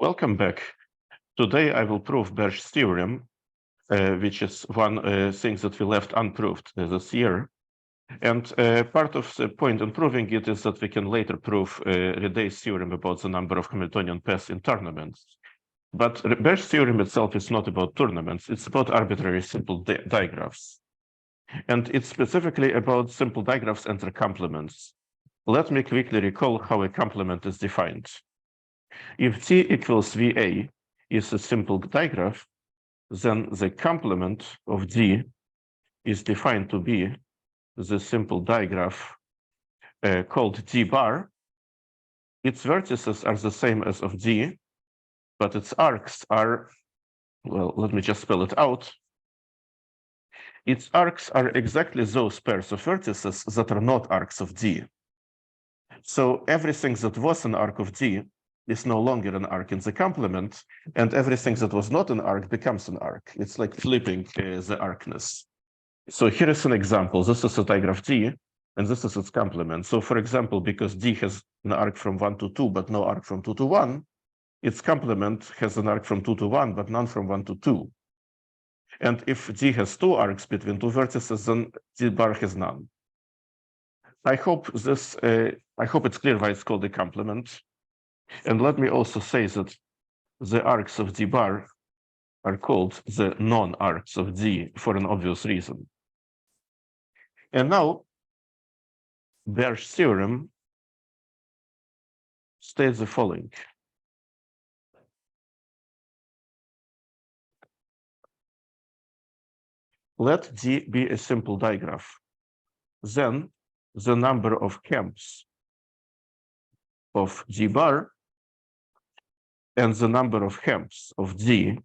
Welcome back. Today I will prove Berge's theorem, which is one thing that we left unproved this year. And part of the point in proving it is that we can later prove Reday's theorem about the number of Hamiltonian pairs in tournaments. But Berge's theorem itself is not about tournaments, it's about arbitrary simple digraphs. And it's specifically about simple digraphs and their complements. Let me quickly recall how a complement is defined. If T equals VA is a simple digraph, then the complement of D is defined to be the simple digraph called D bar. Its vertices are the same as of D, but its arcs are, well, let me just spell it out. Its arcs are exactly those pairs of vertices that are not arcs of D. So everything that was an arc of D is no longer an arc in the complement, and everything that was not an arc becomes an arc. It's like flipping the arcness. So here is an example. This is a digraph D, and this is its complement. So for example, because D has an arc from 1 to 2, but no arc from 2 to 1, its complement has an arc from 2 to 1, but none from 1 to 2. And if D has two arcs between two vertices, then D bar has none. I hope it's clear why it's called a complement. And let me also say that the arcs of D bar are called the non-arcs of D for an obvious reason. And now, Berge's theorem states the following. Let D be a simple digraph. Then the number of camps of D bar and the number of camps of D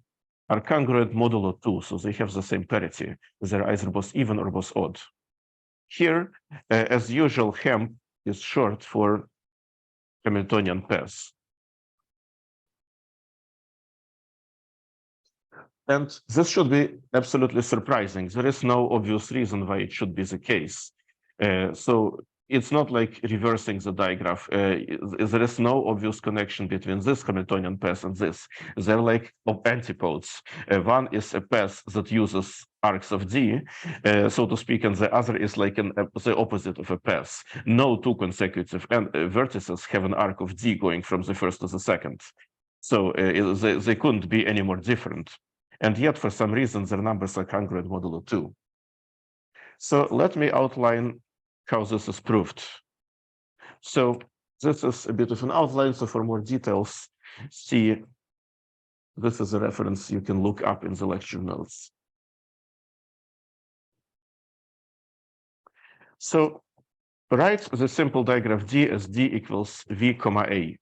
are congruent modulo 2, so they have the same parity. They're either both even or both odd. Here, as usual, Ham is short for Hamiltonian pairs. And this should be absolutely surprising. There is no obvious reason why it should be the case. So it's not like reversing the digraph. There is no obvious connection between this Hamiltonian path and this. They're like antipodes. One is a path that uses arcs of D, so to speak, and the other is like the opposite of a path. No two consecutive vertices have an arc of D going from the first to the second. So they couldn't be any more different. And yet, for some reason, their numbers are congruent modulo 2. So let me outline how this is proved. So this is a bit of an outline. So for more details, see, this is a reference you can look up in the lecture notes. So write the simple digraph D as D equals V comma A.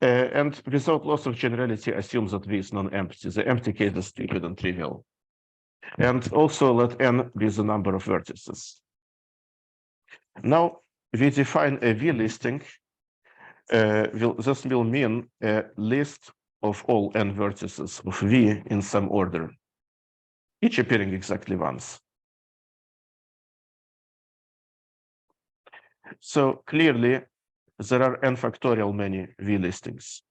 And without loss of generality, assume that V is non-empty. The empty case is stupid and trivial. And also let N be the number of vertices. Now we define a V listing. This will mean a list of all N vertices of V in some order, each appearing exactly once. So clearly, there are n factorial many V listings.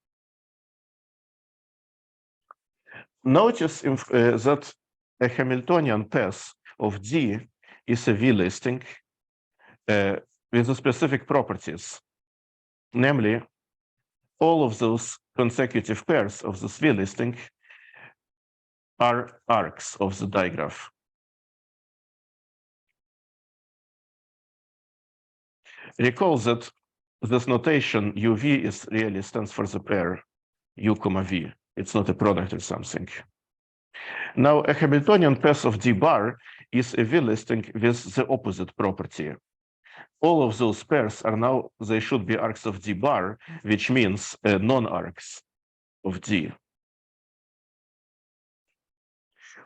Notice that a Hamiltonian path of D is a V listing with the specific properties. Namely, all of those consecutive pairs of this V listing are arcs of the digraph. Recall that this notation UV really stands for the pair U comma V. It's not a product or something. Now, a Hamiltonian path of D bar is a V listing with the opposite property. All of those pairs are now, they should be arcs of D bar, which means non-arcs of D.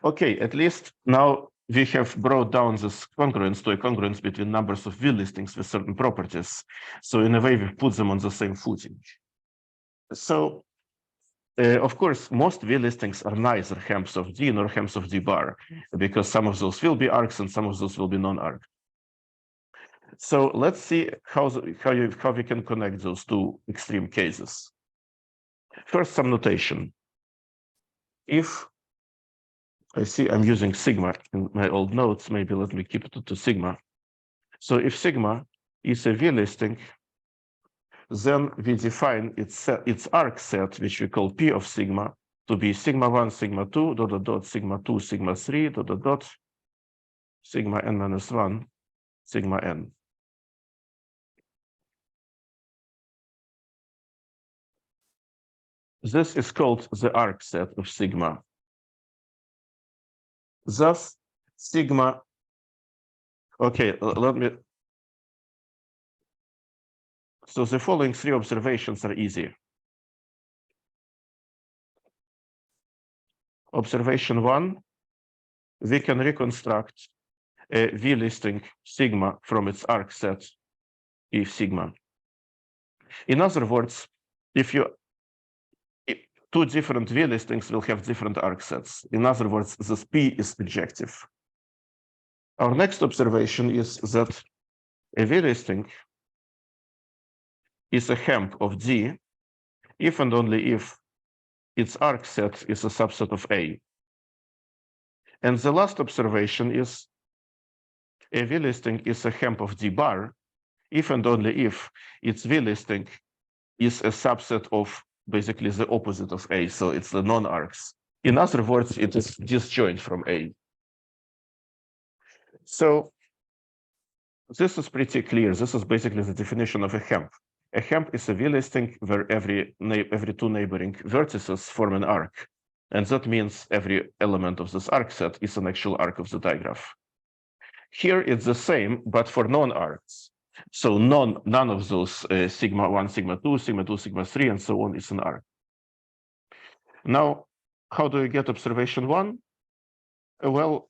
Okay, at least now we have brought down this congruence to a congruence between numbers of V listings with certain properties. So in a way, we've put them on the same footing. So, of course, most V listings are neither Hams of D nor Hams of D bar, because some of those will be arcs and some of those will be non-arc. So let's see how we can connect those two extreme cases. First, some notation. If I see I'm using sigma in my old notes, maybe let me keep it to sigma. So if sigma is a V-listing, then we define its arc set, which we call P of sigma, to be sigma 1, sigma 2, dot, dot, dot, sigma 2, sigma 3, dot, dot, dot, sigma n minus 1, sigma n. This is called the arc set of sigma. Thus, sigma, okay, let me, so the following three observations are easy. Observation 1, we can reconstruct a V-listing sigma from its arc set P sigma. In other words, if two different V-listings will have different arc sets. In other words, this P is bijective. Our next observation is that a V-listing is a hemp of D if and only if its arc set is a subset of A. And the last observation is a V-listing is a hemp of D bar if and only if its V-listing is a subset of basically the opposite of A, so it's the non-arcs. In other words, it is disjoint from A. So this is pretty clear. This is basically the definition of a hemp. A hemp is a V-listing where every two neighboring vertices form an arc. And that means every element of this arc set is an actual arc of the digraph. Here it's the same, but for non-arcs. So none of those sigma 1, sigma 2, sigma 2, sigma 3, and so on is an arc. Now, how do you get observation 1? Well,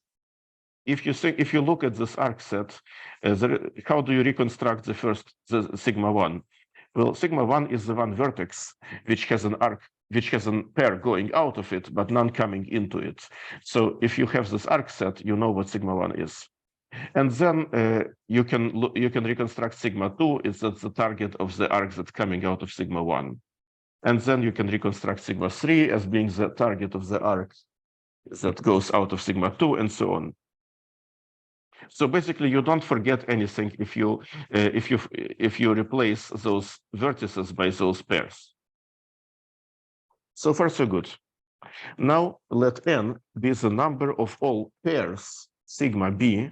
if you look at this arc set, how do you reconstruct the sigma 1? Well, sigma 1 is the one vertex which has an arc, which has a pair going out of it, but none coming into it. So if you have this arc set, you know what sigma 1 is. And then you can reconstruct sigma 2 is that the target of the arc that's coming out of sigma 1. And then you can reconstruct sigma 3 as being the target of the arc that goes out of sigma 2, and so on. So basically, you don't forget anything if you replace those vertices by those pairs. So far, so good. Now let n be the number of all pairs sigma b,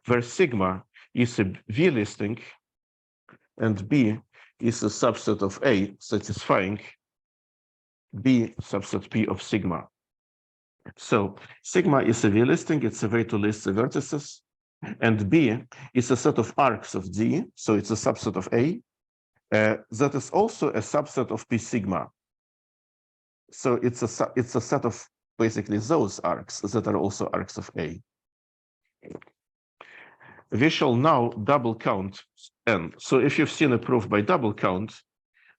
where sigma is a V-listing and B is a subset of A satisfying B subset P of sigma. So sigma is a V-listing, it's a way to list the vertices, and B is a set of arcs of D, so it's a subset of A, that is also a subset of P sigma. So it's a set of basically those arcs that are also arcs of A. We shall now double count n. So if you've seen a proof by double count,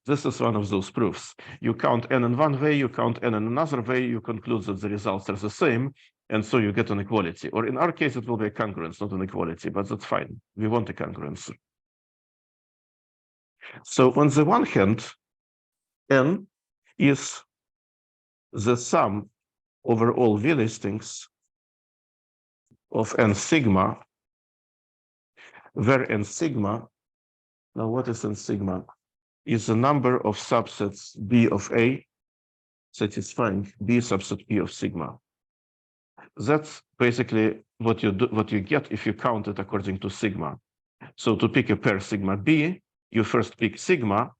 this is one of those proofs. You count n in one way, you count n in another way, you conclude that the results are the same, and so you get an equality. Or in our case, it will be a congruence, not an equality, but that's fine. We want a congruence. So on the one hand, n is the sum over all V listings of n sigma, where n sigma, now what is n sigma? Is the number of subsets B of A satisfying B subset P of sigma. That's basically what you get if you count it according to sigma. So to pick a pair sigma B, you first pick sigma,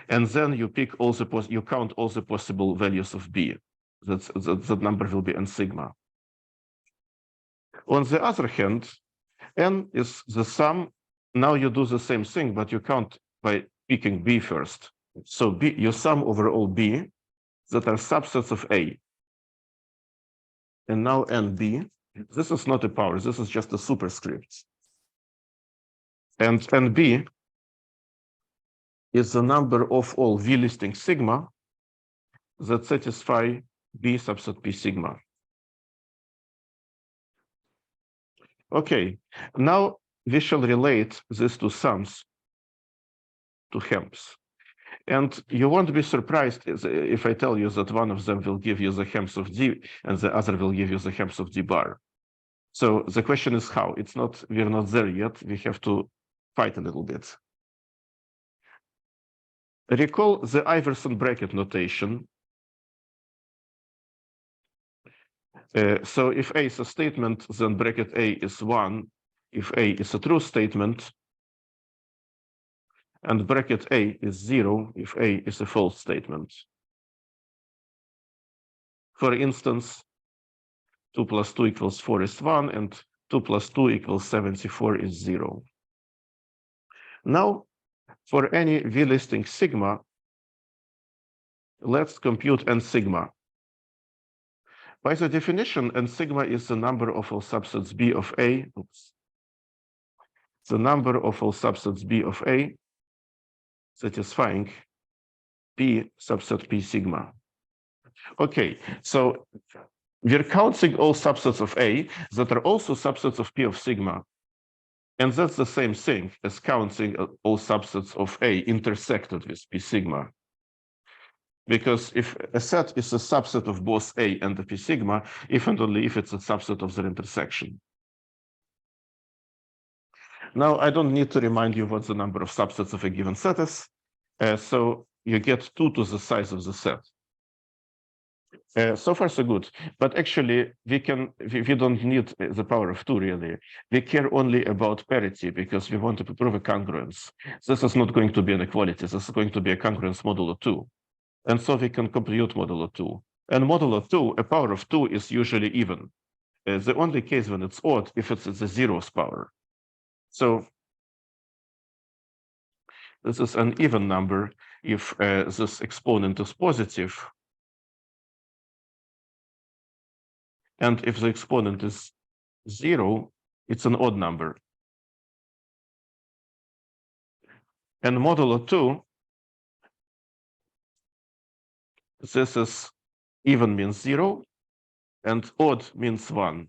and then you pick you count all the possible values of B. That number will be n sigma. On the other hand, n is the sum. Now you do the same thing, but you count by picking B first. So B, you sum over all B that are subsets of A. And now NB, this is not a power, this is just a superscript. And NB is the number of all V listing sigma that satisfy B subset P sigma. Okay, now we shall relate these two sums to Helms. And you won't be surprised if I tell you that one of them will give you the Helms of D and the other will give you the Helms of D bar. So the question is how? We're not there yet. We have to fight a little bit. Recall the Iverson bracket notation. So if A is a statement, then bracket A is 1. If A is a true statement, and bracket A is 0 if A is a false statement. For instance, 2 plus 2 equals 4 is 1, and 2 plus 2 equals 74 is 0. Now, for any V listing sigma, let's compute n sigma. By the definition, n sigma is the number of all subsets B of A. The number of all subsets B of A satisfying P subset P sigma. Okay, so we're counting all subsets of A that are also subsets of P of sigma. And that's the same thing as counting all subsets of A intersected with P sigma. Because if a set is a subset of both A and the P sigma, if and only if it's a subset of their intersection. Now, I don't need to remind you what the number of subsets of a given set is. So you get 2 to the size of the set. So far, so good. But actually, we don't need the power of 2, really. We care only about parity because we want to prove a congruence. This is not going to be an equality. This is going to be a congruence modulo 2. And so we can compute modulo 2. And modulo 2, a power of 2 is usually even. The only case when it's odd, if it's the zeroth power. So this is an even number if this exponent is positive. And if the exponent is 0, it's an odd number. And modulo 2, this is even means 0, and odd means 1.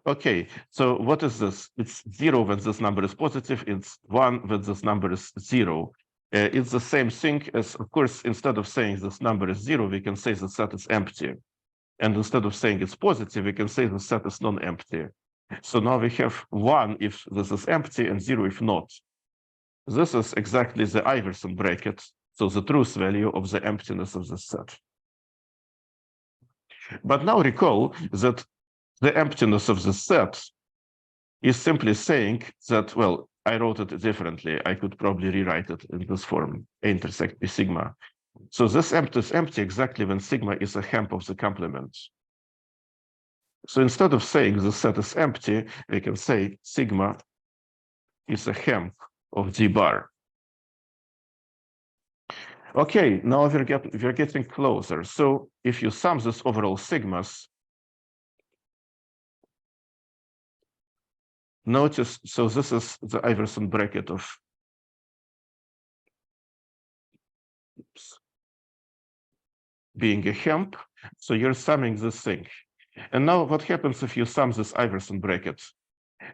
Okay, so what is this? It's 0 when this number is positive, it's 1 when this number is 0. It's the same thing as, of course, instead of saying this number is 0, we can say the set is empty. And instead of saying it's positive, we can say the set is non-empty. So now we have 1 if this is empty and 0 if not. This is exactly the Iverson bracket, so the truth value of the emptiness of the set. But now recall that the emptiness of the set is simply saying that, well, I wrote it differently. I could probably rewrite it in this form, A intersect P sigma. So this empty is empty exactly when sigma is a Hemp of the complement. So instead of saying the set is empty, we can say sigma is a Hemp of D bar. Okay, now we're getting closer. So if you sum this overall sigmas, notice, so this is the Iverson bracket of being a Hemp. So you're summing this thing. And now what happens if you sum this Iverson bracket?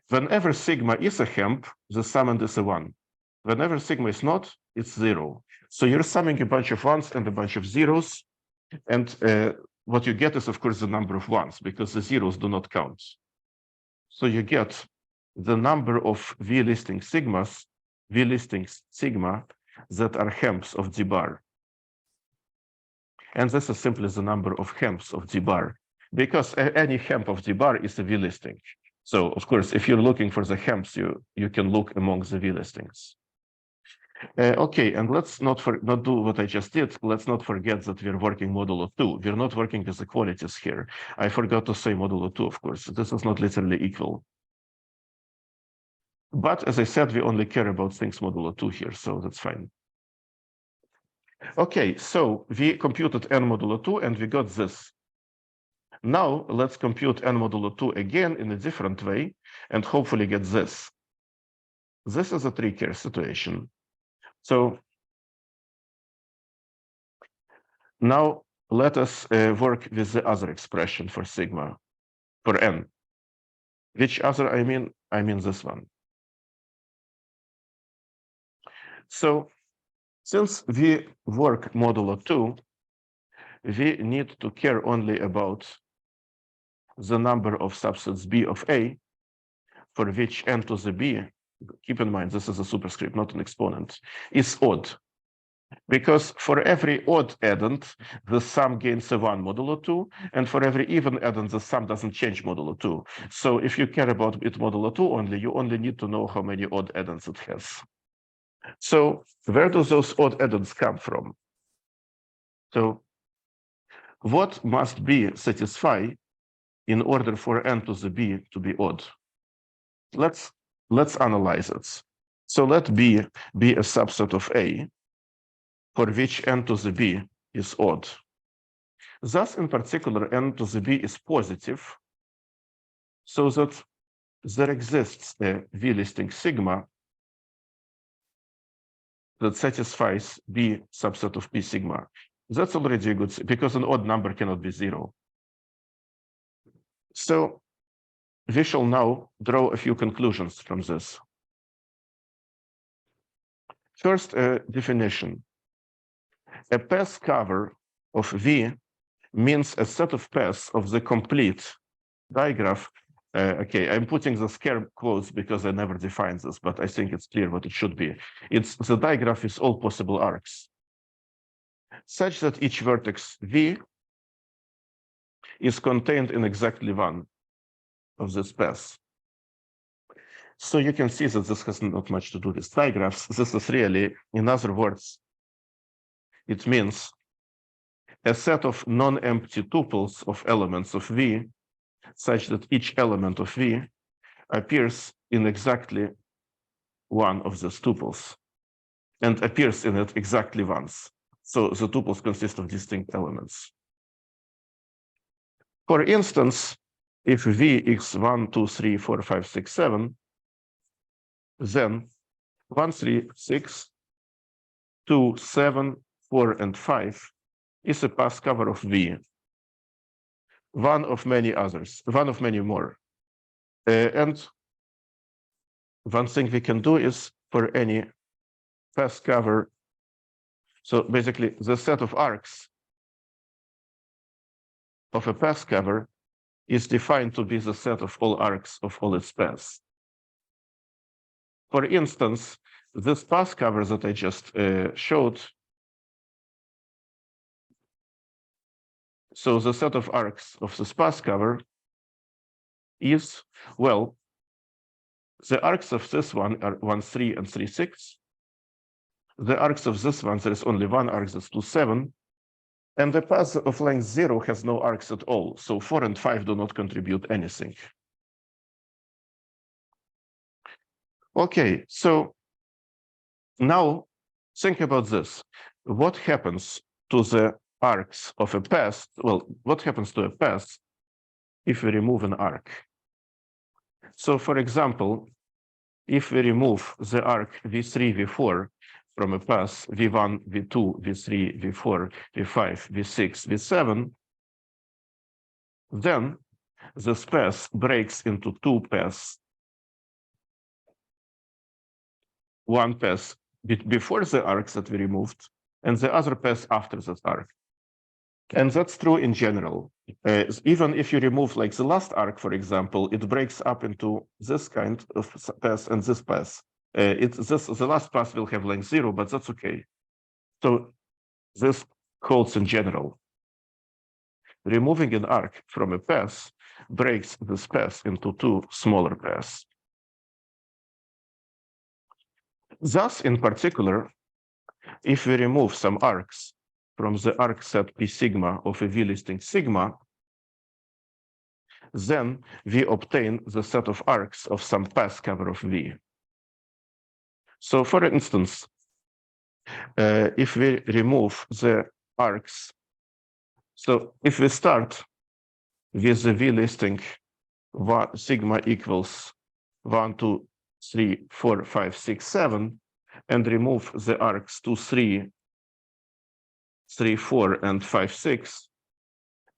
Whenever sigma is a Hemp, the summand is a 1. Whenever sigma is not, it's 0. So you're summing a bunch of 1s and a bunch of 0s. And what you get is, of course, the number of 1s because the 0s do not count. So you get the number of V listing sigma that are Hemps of D bar. And this is simply the number of Hemps of D bar because any Hemp of D bar is a V listing. So, of course, if you're looking for the Hemps, you can look among the V listings. Okay, and let's not do what I just did. Let's not forget that we're working modulo 2. We're not working with equalities here. I forgot to say modulo 2, of course. This is not literally equal. But as I said, we only care about things modulo 2 here, so that's fine. Okay, so we computed n modulo 2 and we got this. Now let's compute n modulo 2 again in a different way and hopefully get this. This is a trickier situation. So now let us work with the other expression for sigma, for n. Which other I mean? I mean this one. So since we work modulo 2, we need to care only about the number of subsets B of A, for which n to the b, keep in mind, this is a superscript, not an exponent, is odd. Because for every odd addend, the sum gains a 1 modulo 2, and for every even addend, the sum doesn't change modulo 2. So if you care about it modulo 2 only, you only need to know how many odd addends it has. So where do those odd addends come from? So what must be satisfied in order for n to the b to be odd? Let's analyze it. So let B be a subset of A, for which n to the b is odd. Thus, in particular, n to the b is positive, so that there exists a V-listing sigma that satisfies B subset of P sigma. That's already a good, because an odd number cannot be 0. So we shall now draw a few conclusions from this. First, a definition. A path cover of V means a set of paths of the complete digraph. Okay, I'm putting the scare quotes because I never defined this, but I think it's clear what it should be. It's the digraph is all possible arcs, such that each vertex V is contained in exactly one of these paths. So you can see that this has not much to do with digraphs. This is really, in other words, it means a set of non-empty tuples of elements of V, such that each element of V appears in exactly one of these tuples and appears in it exactly once. So the tuples consist of distinct elements. For instance, if V is 1, 2, 3, 4, 5, 6, 7, then 1, 3, 6, 2, 7, 4, and 5 is a path cover of V, one of many others, one of many more. And one thing we can do is for any path cover, so basically the set of arcs of a path cover is defined to be the set of all arcs of all its paths. For instance, this path cover that I just showed, so the set of arcs of this path cover is, well, the arcs of this one are 1, 3, and 3, 6. The arcs of this one, there is only one arc, that's 2, 7. And the path of length 0 has no arcs at all. So 4 and 5 do not contribute anything. Okay, so now think about this. What happens to the arcs of a path? Well, what happens to a path if we remove an arc? So for example, if we remove the arc V3, V4 from a path V1, V2, V3, V4, V5, V6, V7, then this path breaks into two paths. One path before the arcs that we removed, and the other path after that arc. And that's true in general. Even if you remove like the last arc, for example, it breaks up into this kind of path and this path. The last path will have length 0, but that's okay. So this holds in general. Removing an arc from a path breaks this path into two smaller paths. Thus, in particular, if we remove some arcs from the arc set P sigma of a V-listing sigma, then we obtain the set of arcs of some path cover of V. So for instance, if we remove the arcs, so if we start with the V-listing sigma equals 1, 2, 3, 4, 5, 6, 7, and remove the arcs 2, 3, 3, 4, and 5, 6,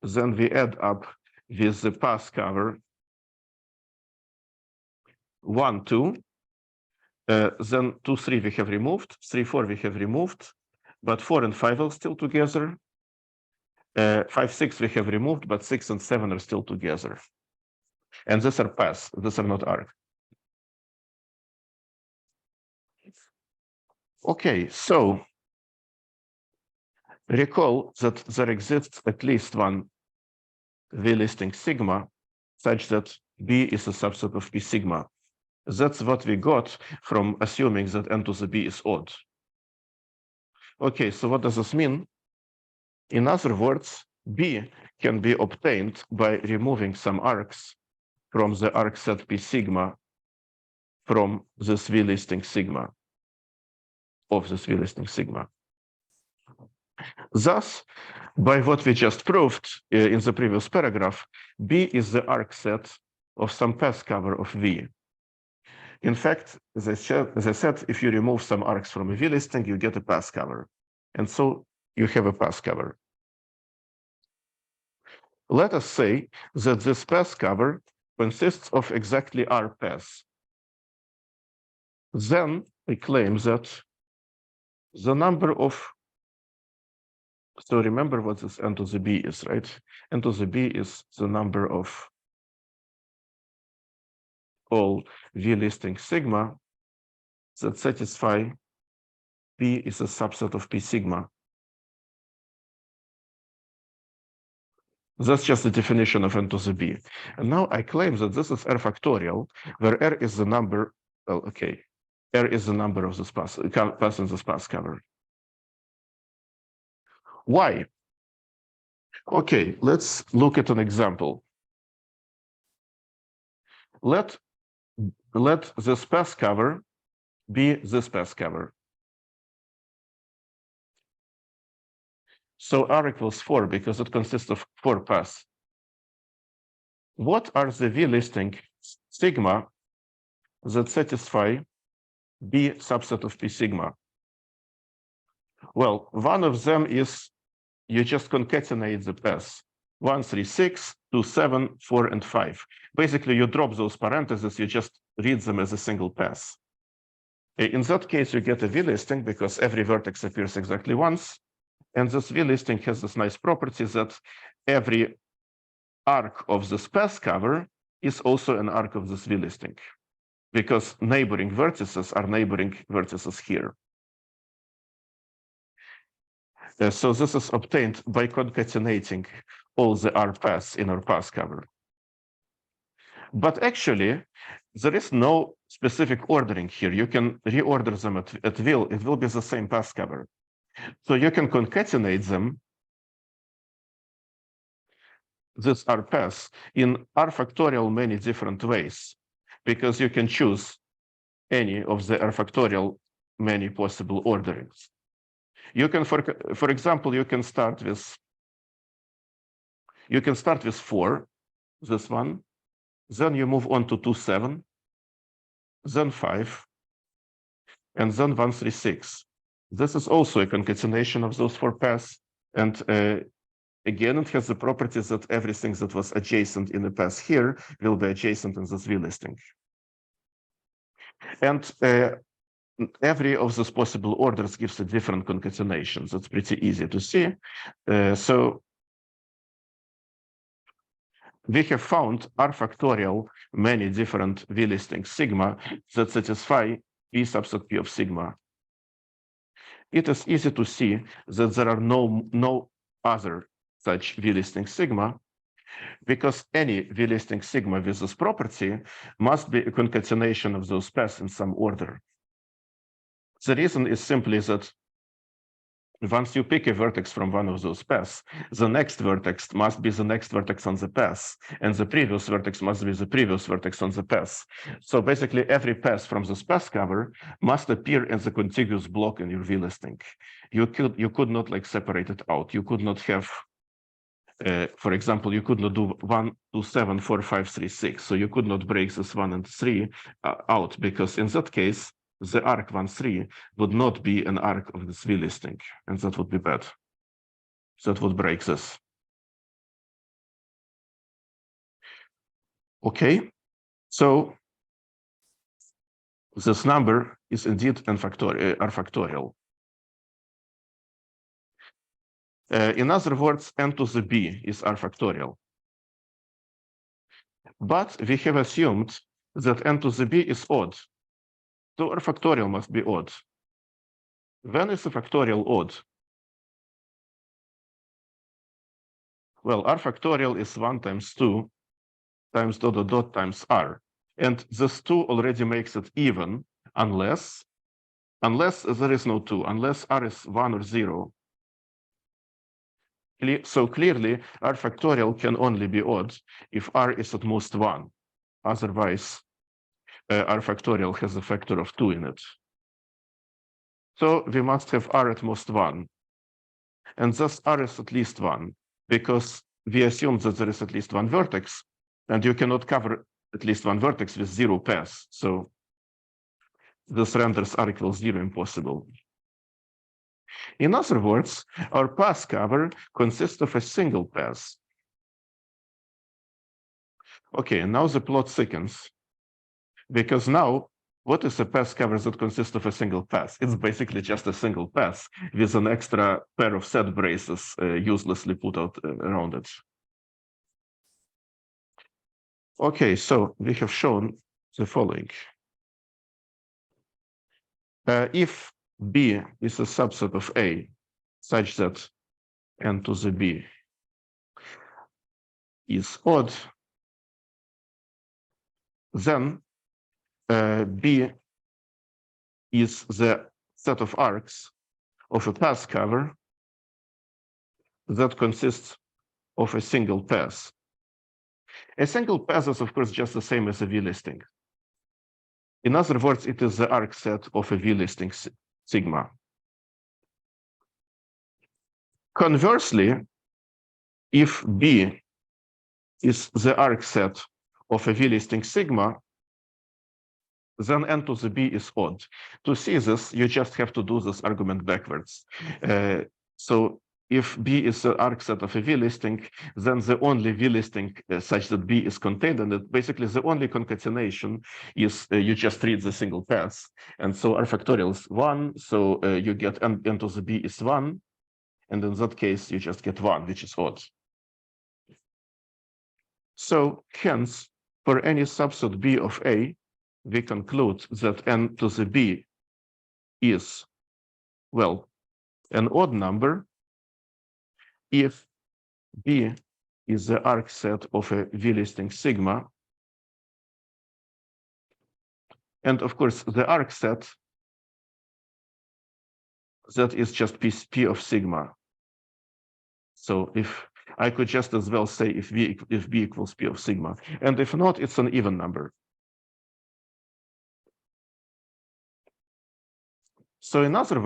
then we add up with the path cover 1, 2. Then 2, 3 we have removed, 3, 4 we have removed, but 4 and 5 are still together. 5, 6 we have removed, but 6 and 7 are still together. And these are paths, these are not arcs. Okay, so recall that there exists at least one V-listing sigma such that B is a subset of P sigma. That's what we got from assuming that n to the B is odd. Okay, so what does this mean? In other words, B can be obtained by removing some arcs from the arc set P sigma from this V-listing sigma, of this V-listing sigma. Thus, by what we just proved in the previous paragraph, B is the arc set of some path cover of V. In fact, as I said, if you remove some arcs from a V-listing, you get a path cover. And so you have a path cover. Let us say that this path cover consists of exactly R paths. Then I claim that the number of, so remember what this n to the B is, right? N to the B is the number of all V-listing sigma that satisfy P is a subset of P sigma. That's just the definition of n to the B. And now I claim that this is R factorial, where R is the number, well, okay, R is the number of the paths in the path cover. Why? Okay, let's look at an example. Let this path cover be this path cover. So R equals 4 because it consists of 4 paths. What are the V-listing sigma that satisfy B subset of P sigma? Well, one of them is you just concatenate the paths. 1, 3, 6, 2, 7, 4, and 5. Basically, you drop those parentheses, you just read them as a single path. In that case, you get a V-listing because every vertex appears exactly once. And this V-listing has this nice property that every arc of this path cover is also an arc of this V-listing, because neighboring vertices are neighboring vertices here. So this is obtained by concatenating all the R paths in our path cover. But actually, there is no specific ordering here. You can reorder them at will. It will be the same path cover. So you can concatenate them, these R paths, in R factorial many different ways, because you can choose any of the R factorial many possible orderings. You can, for example, you can start with 4, this one, then you move on to 2, 7, then 5, and then 1, 3, 6. This is also a concatenation of those 4 paths, and again, it has the properties that everything that was adjacent in the path here will be adjacent in this V-listing. And every of those possible orders gives a different concatenation. That's pretty easy to see. So we have found R factorial many different V-listing sigma that satisfy P subset P of sigma. It is easy to see that there are no other such V-listing sigma, because any V-listing sigma with this property must be a concatenation of those paths in some order. The reason is simply that once you pick a vertex from one of those paths, the next vertex must be the next vertex on the path, and the previous vertex must be the previous vertex on the path. So basically, every path from this path cover must appear in the contiguous block in your V-listing. You could not like separate it out. You could not have, for example, you could not do 1, 2, 7, 4, 5, 3, 6. So you could not break this 1 and 3 out, because in that case, the arc 1, 3 would not be an arc of this V-listing, and that would be bad. That would break this. Okay, so this number is indeed r factorial. In other words, n to the b is r factorial. But we have assumed that n to the b is odd. So r factorial must be odd. When is the factorial odd? Well, r factorial is 1 times 2 times dot dot dot times r. And this 2 already makes it even unless there is no 2, unless r is 1 or 0. So clearly, r factorial can only be odd if r is at most 1. Otherwise, r factorial has a factor of 2 in it. So we must have r at most 1. And thus r is at least 1, because we assume that there is at least one vertex, and you cannot cover at least one vertex with 0 paths. So this renders r equals 0 impossible. In other words, our path cover consists of a single path. Okay, now the plot thickens, because now what is a path cover that consists of a single path? It's basically just a single path with an extra pair of set braces uselessly put out around it. Okay, so we have shown the following. If B is a subset of A such that n to the B is odd, then B is the set of arcs of a path cover that consists of a single path. A single path is, of course, just the same as a V-listing. In other words, it is the arc set of a V-listing sigma. Conversely, if B is the arc set of a V-listing sigma, then n to the b is odd. To see this, you just have to do this argument backwards. So if B is the arc set of a V-listing, then the only V-listing such that B is contained in it, basically the only concatenation is you just read the single path. And so r factorial is 1, so you get n to the b is 1. And in that case, you just get 1, which is odd. So hence, for any subset B of A, we conclude that n to the b is, well, an odd number if B is the arc set of a V-listing sigma. And of course, the arc set, that is just P of sigma. So if I could just as well say if B equals P of sigma. And if not, it's an even number. So in other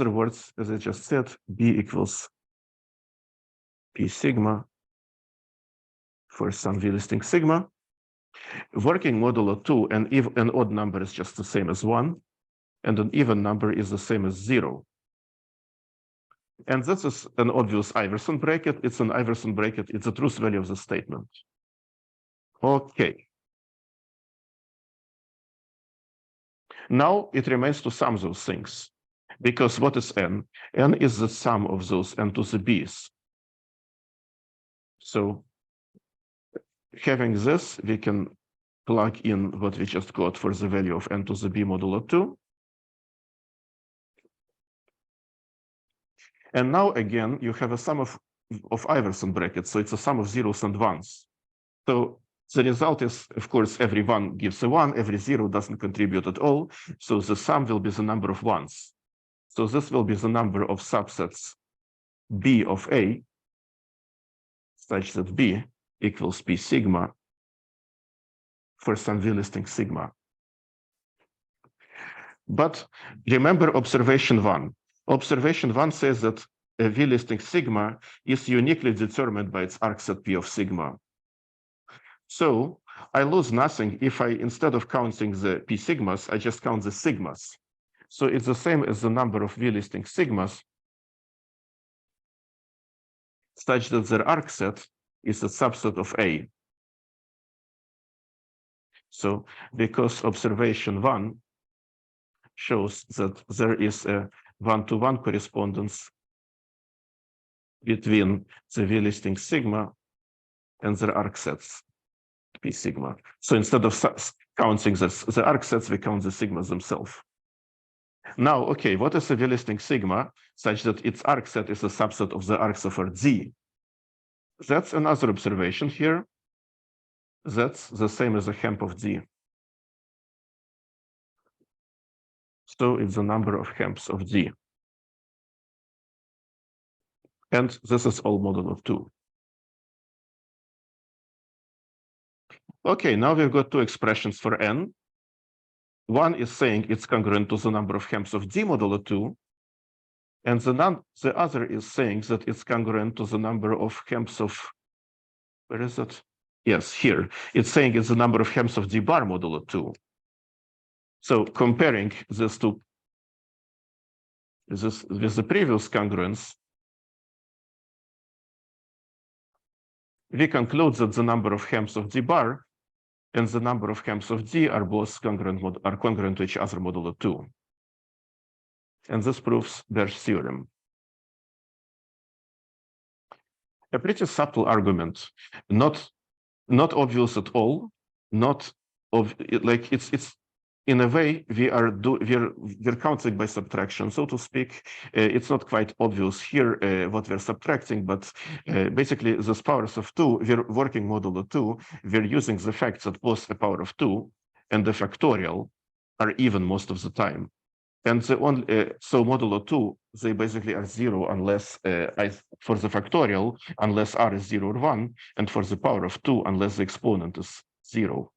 words, as I just said, B equals P sigma for some V-listing sigma. Working modulo 2, an odd number is just the same as 1, and an even number is the same as 0. And this is an obvious Iverson bracket. It's an Iverson bracket. It's the truth value of the statement. Okay. Now it remains to sum those things. Because what is n? N is the sum of those n to the b's. So having this, we can plug in what we just got for the value of n to the b modulo 2. And now again, you have a sum of Iverson brackets. So it's a sum of zeros and ones. So the result is, of course, every 1 gives a 1, every 0 doesn't contribute at all. So the sum will be the number of ones. So this will be the number of subsets B of A, such that B equals P sigma for some V-listing sigma. But remember observation 1. Observation 1 says that a V-listing sigma is uniquely determined by its arc set P of sigma. So I lose nothing if I, instead of counting the P sigmas, I just count the sigmas. So it's the same as the number of V-listing sigmas, such that their arc set is a subset of A. So because observation 1 shows that there is a one-to-one correspondence between the V-listing sigma and their arc sets P sigma. So instead of counting the arc sets, we count the sigmas themselves. Now, okay, what is a V-listing sigma such that its arc set is a subset of the arcs of Z? That's another observation here. That's the same as a hemp of Z. So it's the number of hemps of Z. And this is all modulo 2. Okay, now we've got two expressions for n. One is saying it's congruent to the number of hemps of D modulo 2. And the other is saying that it's congruent to the number of hemps of, where is it? Yes, here. It's saying it's the number of hemps of D bar modulo 2. So comparing this to with the previous congruence, we conclude that the number of hemps of D bar and the number of hemps of D are both congruent to each other modulo 2. And this proves Berge theorem. A pretty subtle argument, not obvious at all, like it's in a way we're counting by subtraction, so to speak. It's not quite obvious here what we're subtracting, but basically these powers of 2, we're working modulo 2, we're using the fact that both a power of 2 and the factorial are even most of the time. And the only so modulo 2, they basically are 0 unless for the factorial, unless r is 0 or 1, and for the power of 2, unless the exponent is 0.